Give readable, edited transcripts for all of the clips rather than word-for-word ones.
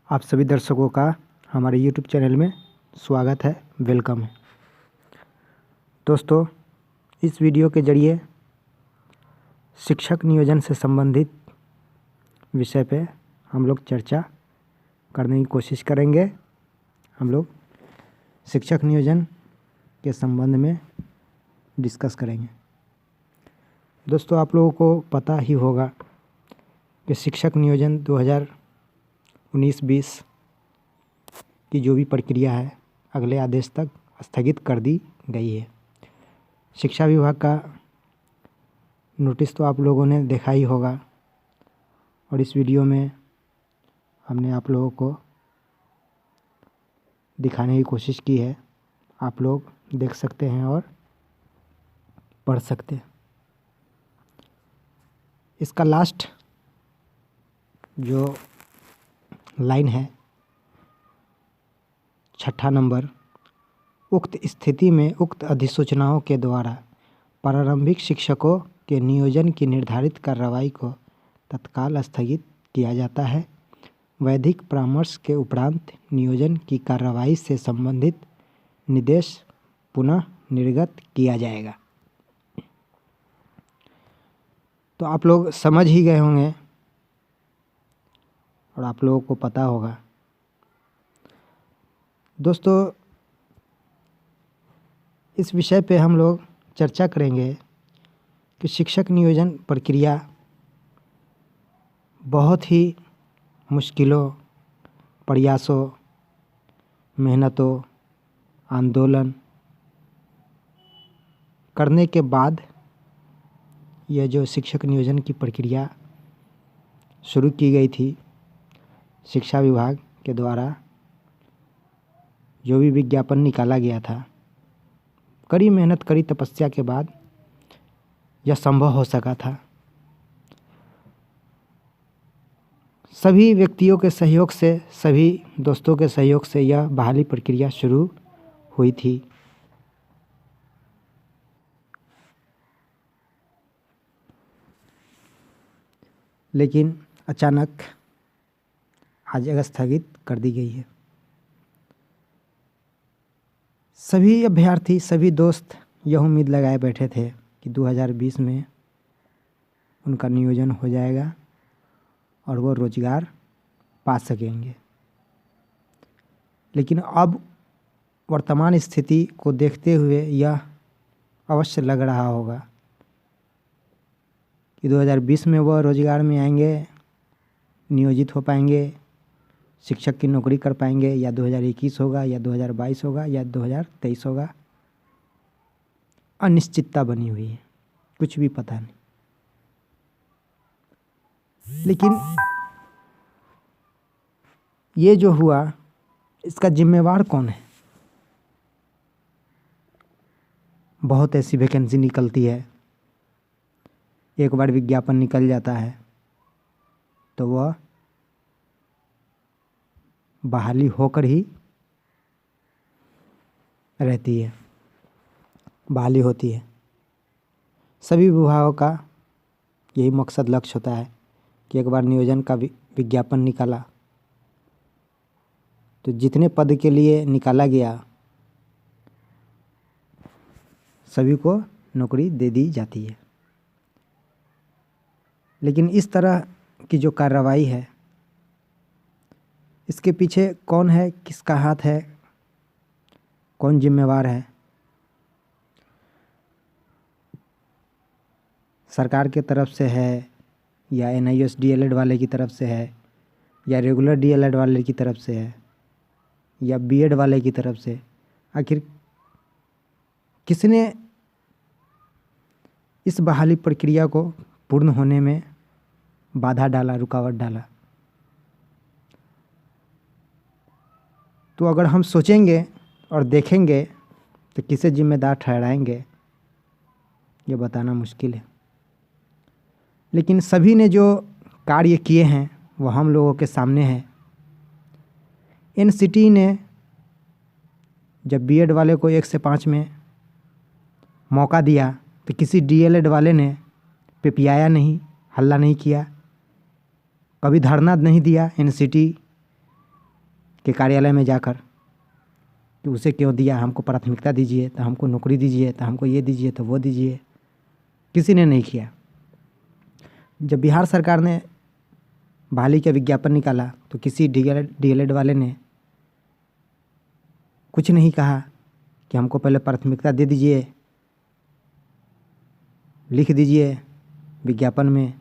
आप सभी दर्शकों का हमारे YouTube चैनल में स्वागत है, वेलकम है। दोस्तों, इस वीडियो के ज़रिए शिक्षक नियोजन से संबंधित विषय पे हम लोग चर्चा करने की कोशिश करेंगे। हम लोग शिक्षक नियोजन के संबंध में डिस्कस करेंगे। दोस्तों, आप लोगों को पता ही होगा कि शिक्षक नियोजन 2019-20 की जो भी प्रक्रिया है अगले आदेश तक स्थगित कर दी गई है। शिक्षा विभाग का नोटिस तो आप लोगों ने देखा ही होगा और इस वीडियो में हमने आप लोगों को दिखाने की कोशिश की है। आप लोग देख सकते हैं और पढ़ सकते हैं। इसका लास्ट जो लाइन है 6 नंबर, उक्त स्थिति में उक्त अधिसूचनाओं के द्वारा प्रारंभिक शिक्षकों के नियोजन की निर्धारित कार्रवाई को तत्काल स्थगित किया जाता है। वैधिक परामर्श के उपरांत नियोजन की कार्रवाई से संबंधित निर्देश पुनः निर्गत किया जाएगा। तो आप लोग समझ ही गए होंगे और आप लोगों को पता होगा। दोस्तों, इस विषय पे हम लोग चर्चा करेंगे कि शिक्षक नियोजन प्रक्रिया बहुत ही मुश्किलों, प्रयासों, मेहनतों, आंदोलन करने के बाद यह जो शिक्षक नियोजन की प्रक्रिया शुरू की गई थी शिक्षा विभाग के द्वारा, जो भी विज्ञापन निकाला गया था, कड़ी मेहनत, कड़ी तपस्या के बाद यह संभव हो सका था। सभी व्यक्तियों के सहयोग से, सभी दोस्तों के सहयोग से यह बहाली प्रक्रिया शुरू हुई थी। लेकिन अचानक आज स्थगित कर दी गई है। सभी अभ्यर्थी, सभी दोस्त यह उम्मीद लगाए बैठे थे कि 2020 में उनका नियोजन हो जाएगा और वो रोजगार पा सकेंगे। लेकिन अब वर्तमान स्थिति को देखते हुए यह अवश्य लग रहा होगा कि 2020 में वह रोजगार में आएंगे, नियोजित हो पाएंगे, शिक्षक की नौकरी कर पाएंगे, या 2021 होगा, या 2022 होगा, या 2023 होगा। अनिश्चितता बनी हुई है, कुछ भी पता नहीं। लेकिन ये जो हुआ, इसका जिम्मेवार कौन है? बहुत ऐसी वैकेंसी निकलती है, एक बार विज्ञापन निकल जाता है तो वह बहाली होकर ही रहती है, बहाली होती है। सभी विभागों का यही मकसद, लक्ष्य होता है कि एक बार नियोजन का विज्ञापन निकाला तो जितने पद के लिए निकाला गया सभी को नौकरी दे दी जाती है। लेकिन इस तरह की जो कार्रवाई है, इसके पीछे कौन है, किसका हाथ है, कौन जिम्मेवार है? सरकार के तरफ से है, या NIOS DLED वाले की तरफ से है, या रेगुलर DLED वाले की तरफ से है, या BEd वाले की तरफ से? आखिर किसने इस बहाली प्रक्रिया को पूर्ण होने में बाधा डाला, रुकावट डाला? तो अगर हम सोचेंगे और देखेंगे तो किसे जिम्मेदार ठहराएंगे, ये बताना मुश्किल है। लेकिन सभी ने जो कार्य किए हैं वो हम लोगों के सामने है। NCT ने जब BEd वाले को 1 से 5 में मौका दिया तो किसी DLED वाले ने पिपियाया नहीं, हल्ला नहीं किया, कभी धरना नहीं दिया NCT के कार्यालय में जाकर कि उसे क्यों दिया, हमको प्राथमिकता दीजिए, तो हमको नौकरी दीजिए, तो हमको ये दीजिए, तो वो दीजिए। किसी ने नहीं किया। जब बिहार सरकार ने बहाली का विज्ञापन निकाला तो किसी डीएलएड वाले ने कुछ नहीं कहा कि हमको पहले प्राथमिकता दे दीजिए, लिख दीजिए विज्ञापन में,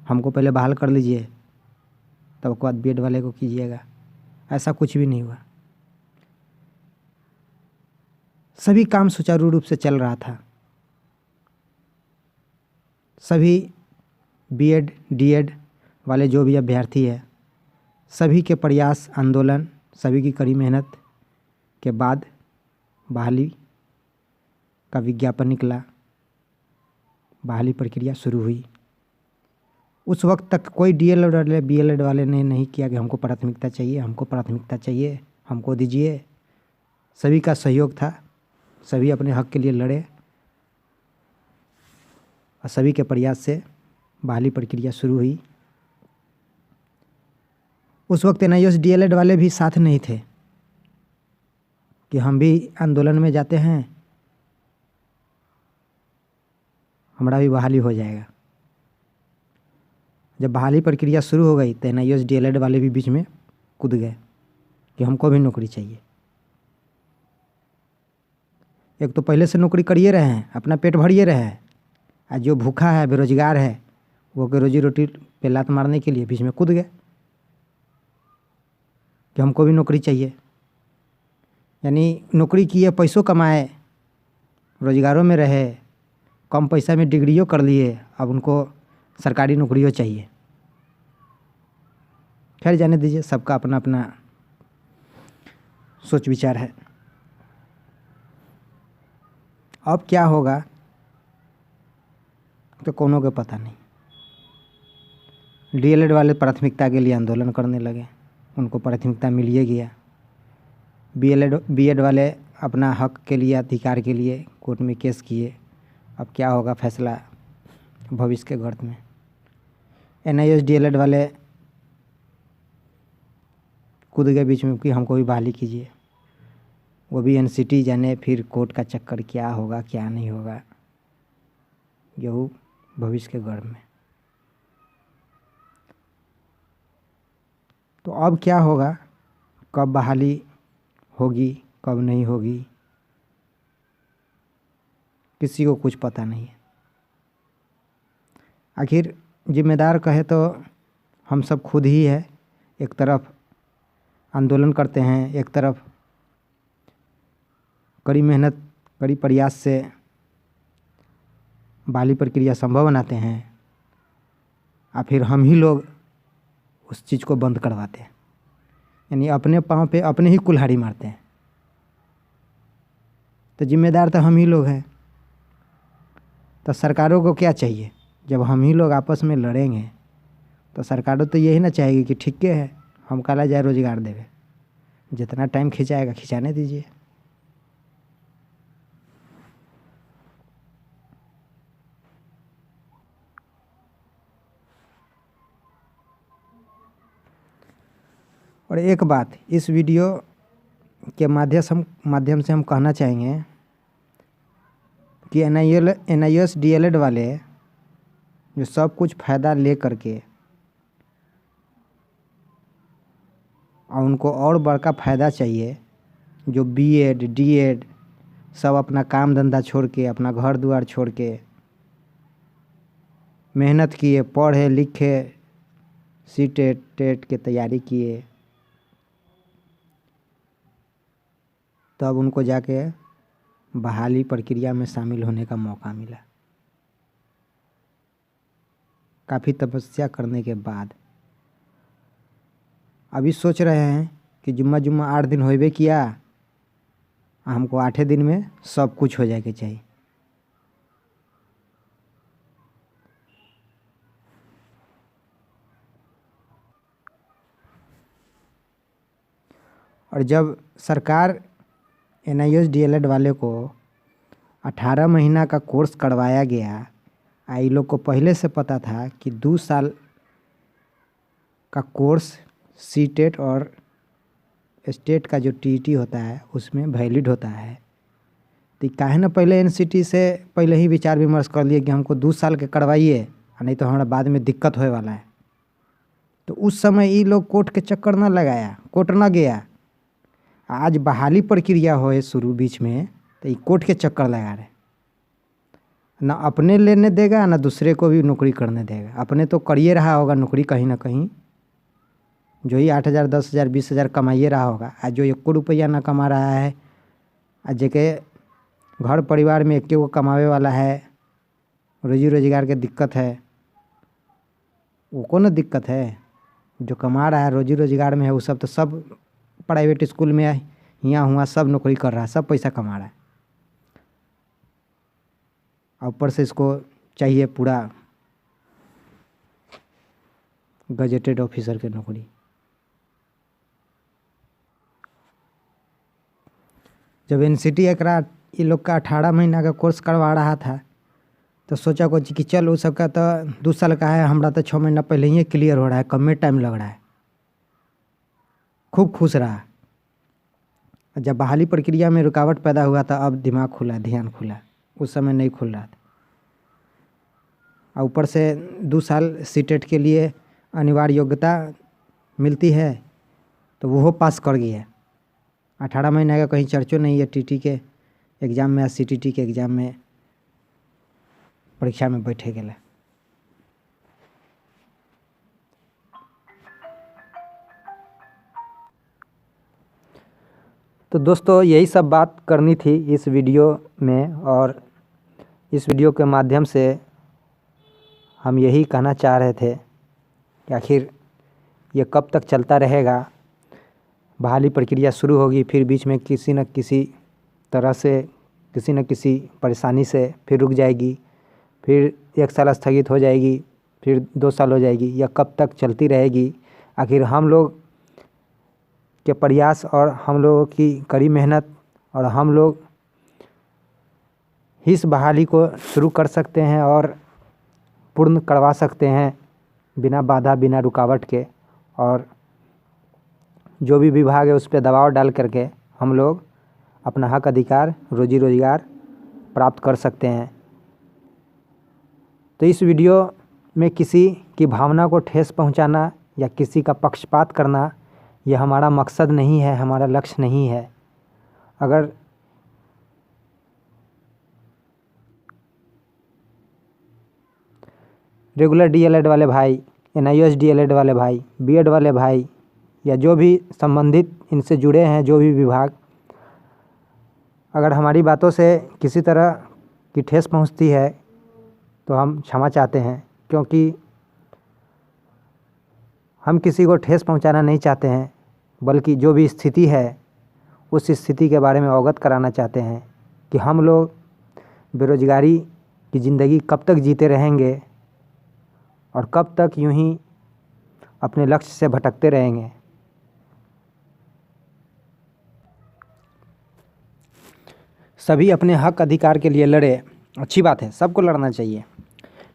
हमको पहले बहाल कर लीजिए, तब उसके बाद बीएड वाले को कीजिएगा। ऐसा कुछ भी नहीं हुआ। सभी काम सुचारू रूप से चल रहा था। सभी बीएड डीएड वाले जो भी अभ्यर्थी है, सभी के प्रयास, आंदोलन, सभी की कड़ी मेहनत के बाद बहाली का विज्ञापन निकला, बहाली प्रक्रिया शुरू हुई। उस वक्त तक कोई डीएलएड वाले बीएलएड वाले ने नहीं किया कि हमको प्राथमिकता चाहिए, हमको प्राथमिकता चाहिए, हमको दीजिए। सभी का सहयोग था, सभी अपने हक के लिए लड़े और सभी के प्रयास से बहाली प्रक्रिया शुरू हुई। उस वक्त एनआईओएस डीएलएड वाले भी साथ नहीं थे कि हम भी आंदोलन में जाते हैं, हमारा भी बहाली हो जाएगा। जब बहाली प्रक्रिया शुरू हो गई तो एनआईओएस डीएलएड वाले भी बीच में कूद गए कि हमको भी नौकरी चाहिए। एक तो पहले से नौकरी करिए रहे हैं, अपना पेट भरिए रहे हैं, और जो भूखा है, बेरोजगार है, वो के रोजी रोटी पे लात मारने के लिए बीच में कूद गए कि हमको भी नौकरी चाहिए। यानी नौकरी किए, पैसों कमाए, रोजगारों में रहे, कम पैसा में डिग्रियों कर लिए, अब उनको सरकारी नौकरियों चाहिए। खैर जाने दीजिए, सबका अपना अपना सोच विचार है। अब क्या होगा तो कोनो को पता नहीं। डीएलएड वाले प्राथमिकता के लिए आंदोलन करने लगे, उनको प्राथमिकता मिल ही गया। बीएड वाले अपना हक के लिए, अधिकार के लिए कोर्ट में केस किए। अब क्या होगा फैसला भविष्य के गर्त में। एनआईओएस डीएलएड वाले कूद गए बीच में कि हमको भी बहाली कीजिए। वो भी एनसीटी जाने, फिर कोर्ट का चक्कर, क्या होगा क्या नहीं होगा, यही भविष्य के गर्भ में। तो अब क्या होगा, कब बहाली होगी, कब नहीं होगी, किसी को कुछ पता नहीं है। आखिर जिम्मेदार कहे तो हम सब खुद ही है। एक तरफ आंदोलन करते हैं, एक तरफ कड़ी मेहनत, कड़ी प्रयास से बहाली प्रक्रिया संभव बनाते हैं, और फिर हम ही लोग उस चीज़ को बंद करवाते हैं। यानी अपने पाँव पे अपने ही कुल्हाड़ी मारते हैं। तो जिम्मेदार तो हम ही लोग हैं। तो सरकारों को क्या चाहिए, जब हम ही लोग आपस में लड़ेंगे तो सरकारों तो यही ना चाहेगी कि ठीक है, हम काला जाए रोजगार देवे, जितना टाइम खिंचाएगा खिंचाने दीजिए। और एक बात इस वीडियो के माध्यम से हम कहना चाहेंगे कि एनआईओएस डीएलएड वाले जो सब कुछ फ़ायदा ले करके, और उनको और बड़का फ़ायदा चाहिए, जो बीएड डीएड सब अपना काम धंधा छोड़ के, अपना घर द्वार छोड़ के मेहनत किए, पढ़े लिखे, सीटेट टेट के तैयारी किए, तब उनको जाके बहाली प्रक्रिया में शामिल होने का मौका मिला। काफ़ी तपस्या करने के बाद अभी सोच रहे हैं कि जुम्मा 8 दिन होबे किया, हमको 8 दिन में सब कुछ हो जाए के चाहिए। और जब सरकार एनआईओएस डीएलएड वाले को 18 महीना का कोर्स करवाया गया, आई लोग को पहले से पता था कि 2 साल का कोर्स सीटेट और स्टेट का जो टीईटी होता है उसमें वैलिड होता है। तो काहे ना पहले एनसीटी से पहले ही विचार विमर्श कर लिए कि हमको 2 साल के करवाइए, नहीं तो हमारा बाद में दिक्कत होए वाला है। तो उस समय ये लोग कोर्ट के चक्कर न लगाया, कोर्ट न गया। आज बहाली प्रक्रिया होए शुरू बीच में तो ये कोर्ट के चक्कर लगा रहे, ना अपने लेने देगा ना दूसरे को भी नौकरी करने देगा। अपने तो करिए रहा होगा नौकरी कहीं ना कहीं, जो ही 8,000 10,000 20,000 कमाइए रहा होगा। आज जो 1 रुपया ना कमा रहा है, आज जेके घर परिवार में 1 को कमावे वाला है, रोजी रोजगार के दिक्कत है, वो को ना दिक्कत है। जो कमा रहा है रोजी रोजगार में है वो सब तो सब प्राइवेट स्कूल में यहाँ हुआ सब नौकरी कर रहा है, सब पैसा कमा रहा है। ऊपर से इसको चाहिए पूरा गजेटेड ऑफिसर की नौकरी। जब एनसीटी एकरा ये लोग का 18 महीना का कोर्स करवा रहा था तो सोचा कुछ कि चल वो सबका तो 2 साल का है, हमारा तो 6 महीना पहले ही क्लियर हो रहा है, कम में टाइम लग रहा है। खूब खुश रहा। जब बहाली प्रक्रिया में रुकावट पैदा हुआ था अब दिमाग खुला, ध्यान खुला, उस समय नहीं खुल रहा था। और ऊपर से 2 साल सीटेट के लिए अनिवार्य योग्यता मिलती है तो वो पास कर गया। 18 महीने का कहीं चर्चो नहीं है टीटी के एग्ज़ाम में, सीटीटी के एग्ज़ाम में परीक्षा में बैठे गए। तो दोस्तों यही सब बात करनी थी इस वीडियो में, और इस वीडियो के माध्यम से हम यही कहना चाह रहे थे कि आखिर ये कब तक चलता रहेगा। बहाली प्रक्रिया शुरू होगी, फिर बीच में किसी न किसी तरह से, किसी न किसी परेशानी से फिर रुक जाएगी, फिर 1 साल स्थगित हो जाएगी, फिर 2 साल हो जाएगी। यह कब तक चलती रहेगी? आखिर हम लोग के प्रयास और हम लोगों की कड़ी मेहनत और हम लोग इस बहाली को शुरू कर सकते हैं और पूर्ण करवा सकते हैं बिना बाधा, बिना रुकावट के। और जो भी विभाग है उस पर दबाव डाल करके हम लोग अपना हक अधिकार, रोजी रोजगार प्राप्त कर सकते हैं। तो इस वीडियो में किसी की भावना को ठेस पहुंचाना या किसी का पक्षपात करना यह हमारा मकसद नहीं है, हमारा लक्ष्य नहीं है। अगर रेगुलर डीएलएड वाले भाई, एनआईओएस डीएलएड वाले भाई, बीएड वाले भाई या जो भी संबंधित इनसे जुड़े हैं जो भी विभाग, अगर हमारी बातों से किसी तरह की ठेस पहुंचती है तो हम क्षमा चाहते हैं, क्योंकि हम किसी को ठेस पहुंचाना नहीं चाहते हैं, बल्कि जो भी स्थिति है उस स्थिति के बारे में अवगत कराना चाहते हैं कि हम लोग बेरोजगारी की ज़िंदगी कब तक जीते रहेंगे और कब तक यूं ही अपने लक्ष्य से भटकते रहेंगे। सभी अपने हक अधिकार के लिए लड़े, अच्छी बात है, सबको लड़ना चाहिए,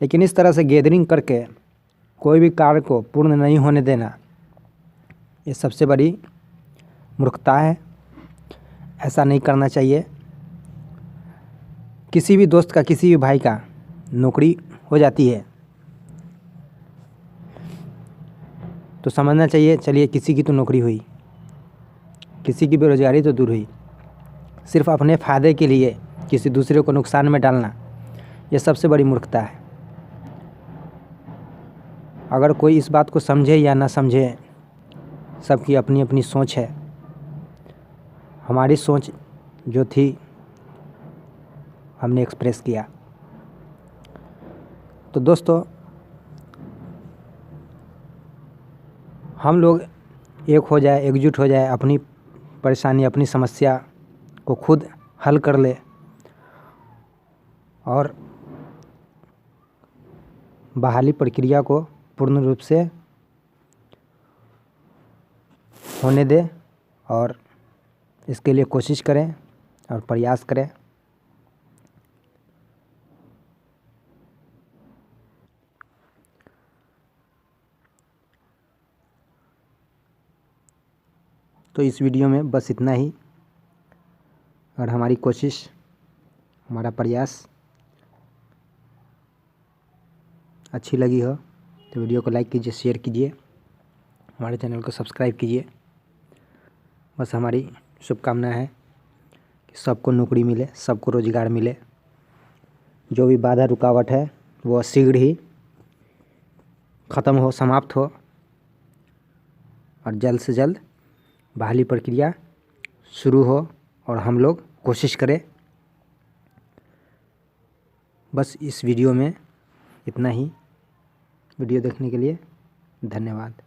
लेकिन इस तरह से गैदरिंग करके कोई भी कार्य को पूर्ण नहीं होने देना ये सबसे बड़ी मूर्खता है। ऐसा नहीं करना चाहिए। किसी भी दोस्त का, किसी भी भाई का नौकरी हो जाती है तो समझना चाहिए चलिए किसी की तो नौकरी हुई, किसी की बेरोजगारी तो दूर हुई। सिर्फ अपने फ़ायदे के लिए किसी दूसरे को नुकसान में डालना ये सबसे बड़ी मूर्खता है। अगर कोई इस बात को समझे या ना समझे, सबकी अपनी अपनी सोच है। हमारी सोच जो थी हमने एक्सप्रेस किया। तो दोस्तों हम लोग एक हो जाए, एकजुट हो जाए, अपनी परेशानी, अपनी समस्या को खुद हल कर ले और बहाली प्रक्रिया को पूर्ण रूप से होने दे और इसके लिए कोशिश करें और प्रयास करें। तो इस वीडियो में बस इतना ही। और हमारी कोशिश, हमारा प्रयास अच्छी लगी हो तो वीडियो को लाइक कीजिए, शेयर कीजिए, हमारे चैनल को सब्सक्राइब कीजिए। बस हमारी शुभकामना है कि सबको नौकरी मिले, सबको रोज़गार मिले। जो भी बाधा रुकावट है वो शीघ्र ही ख़त्म हो, समाप्त हो और जल्द से जल्द बहाली प्रक्रिया शुरू हो और हम लोग कोशिश करें। बस इस वीडियो में इतना ही। वीडियो देखने के लिए धन्यवाद।